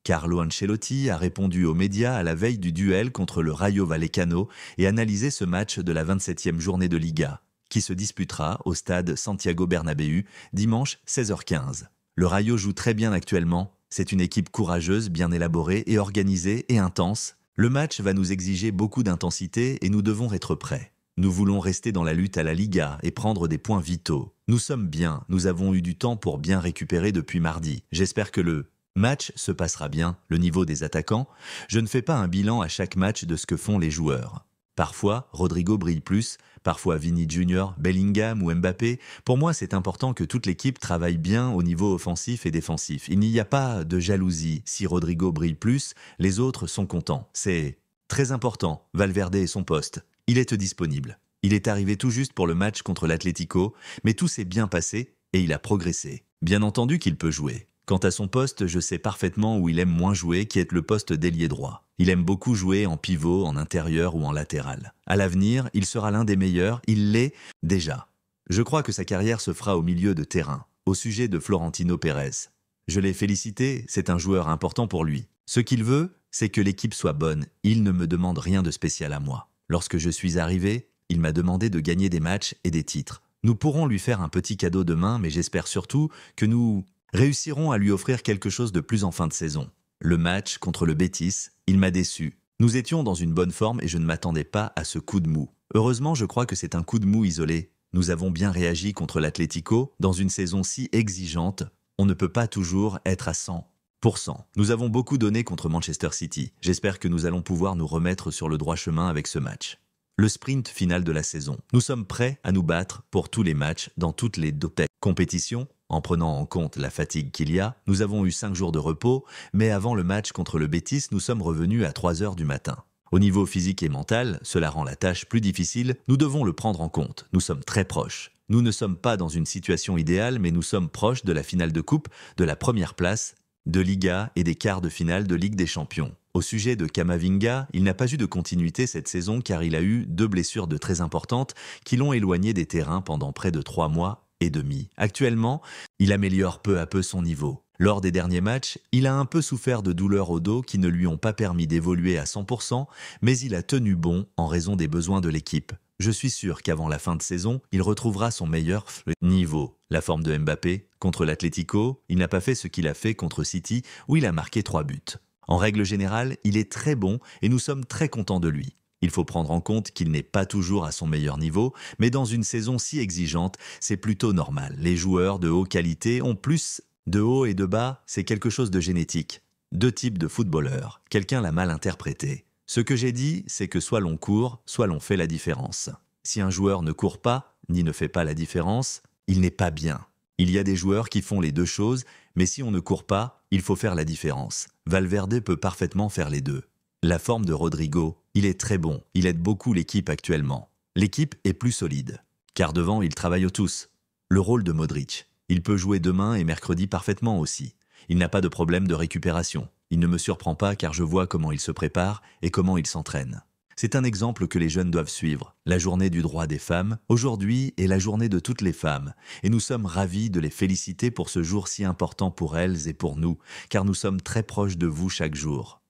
Carlo Ancelotti a répondu aux médias à la veille du duel contre le Rayo Vallecano et analysé ce match de la 27e journée de Liga, qui se disputera au stade Santiago Bernabéu dimanche 16h15. Le Rayo joue très bien actuellement, c'est une équipe courageuse, bien élaborée et organisée et intense. Le match va nous exiger beaucoup d'intensité et nous devons être prêts. Nous voulons rester dans la lutte à la Liga et prendre des points vitaux. Nous sommes bien, nous avons eu du temps pour bien récupérer depuis mardi. J'espère que le match se passera bien, le niveau des attaquants. Je ne fais pas un bilan à chaque match de ce que font les joueurs. Parfois, Rodrigo brille plus, parfois Vini Junior, Bellingham ou Mbappé. Pour moi, c'est important que toute l'équipe travaille bien au niveau offensif et défensif. Il n'y a pas de jalousie. Si Rodrigo brille plus, les autres sont contents. C'est très important. Valverde est son poste. Il est disponible. Il est arrivé tout juste pour le match contre l'Atlético, mais tout s'est bien passé et il a progressé. Bien entendu qu'il peut jouer. Quant à son poste, je sais parfaitement où il aime moins jouer, qui est le poste d'ailier droit. Il aime beaucoup jouer en pivot, en intérieur ou en latéral. À l'avenir, il sera l'un des meilleurs, il l'est déjà. Je crois que sa carrière se fera au milieu de terrain. Au sujet de Florentino Pérez, je l'ai félicité, c'est un joueur important pour lui. Ce qu'il veut, c'est que l'équipe soit bonne. Il ne me demande rien de spécial à moi. Lorsque je suis arrivé, il m'a demandé de gagner des matchs et des titres. Nous pourrons lui faire un petit cadeau demain, mais j'espère surtout que nous réussirons à lui offrir quelque chose de plus en fin de saison. Le match contre le Betis, il m'a déçu. Nous étions dans une bonne forme et je ne m'attendais pas à ce coup de mou. Heureusement, je crois que c'est un coup de mou isolé. Nous avons bien réagi contre l'Atlético. Dans une saison si exigeante, on ne peut pas toujours être à 100%. Nous avons beaucoup donné contre Manchester City. J'espère que nous allons pouvoir nous remettre sur le droit chemin avec ce match. Le sprint final de la saison. Nous sommes prêts à nous battre pour tous les matchs dans toutes les deux compétitions. En prenant en compte la fatigue qu'il y a, nous avons eu 5 jours de repos, mais avant le match contre le Betis, nous sommes revenus à 3 heures du matin. Au niveau physique et mental, cela rend la tâche plus difficile, nous devons le prendre en compte. Nous sommes très proches. Nous ne sommes pas dans une situation idéale, mais nous sommes proches de la finale de coupe, de la première place, de Liga et des quarts de finale de Ligue des Champions. Au sujet de Camavinga, il n'a pas eu de continuité cette saison car il a eu 2 blessures de très importantes qui l'ont éloigné des terrains pendant près de 3 mois et demi. Actuellement, il améliore peu à peu son niveau. Lors des derniers matchs, il a un peu souffert de douleurs au dos qui ne lui ont pas permis d'évoluer à 100%, mais il a tenu bon en raison des besoins de l'équipe. Je suis sûr qu'avant la fin de saison, il retrouvera son meilleur niveau. La forme de Mbappé, contre l'Atlético, il n'a pas fait ce qu'il a fait contre City où il a marqué 3 buts. En règle générale, il est très bon et nous sommes très contents de lui. Il faut prendre en compte qu'il n'est pas toujours à son meilleur niveau, mais dans une saison si exigeante, c'est plutôt normal. Les joueurs de haute qualité ont plus de haut et de bas, c'est quelque chose de génétique. 2 types de footballeurs, quelqu'un l'a mal interprété. Ce que j'ai dit, c'est que soit l'on court, soit l'on fait la différence. Si un joueur ne court pas, ni ne fait pas la différence, il n'est pas bien. Il y a des joueurs qui font les 2 choses, mais si on ne court pas, il faut faire la différence. Valverde peut parfaitement faire les 2. La forme de Rodrigo, il est très bon, il aide beaucoup l'équipe actuellement. L'équipe est plus solide, car devant ils travaillent tous. Le rôle de Modric, il peut jouer demain et mercredi parfaitement aussi. Il n'a pas de problème de récupération. Il ne me surprend pas car je vois comment il se prépare et comment il s'entraîne. C'est un exemple que les jeunes doivent suivre. La journée du droit des femmes, aujourd'hui, est la journée de toutes les femmes. Et nous sommes ravis de les féliciter pour ce jour si important pour elles et pour nous, car nous sommes très proches de vous chaque jour.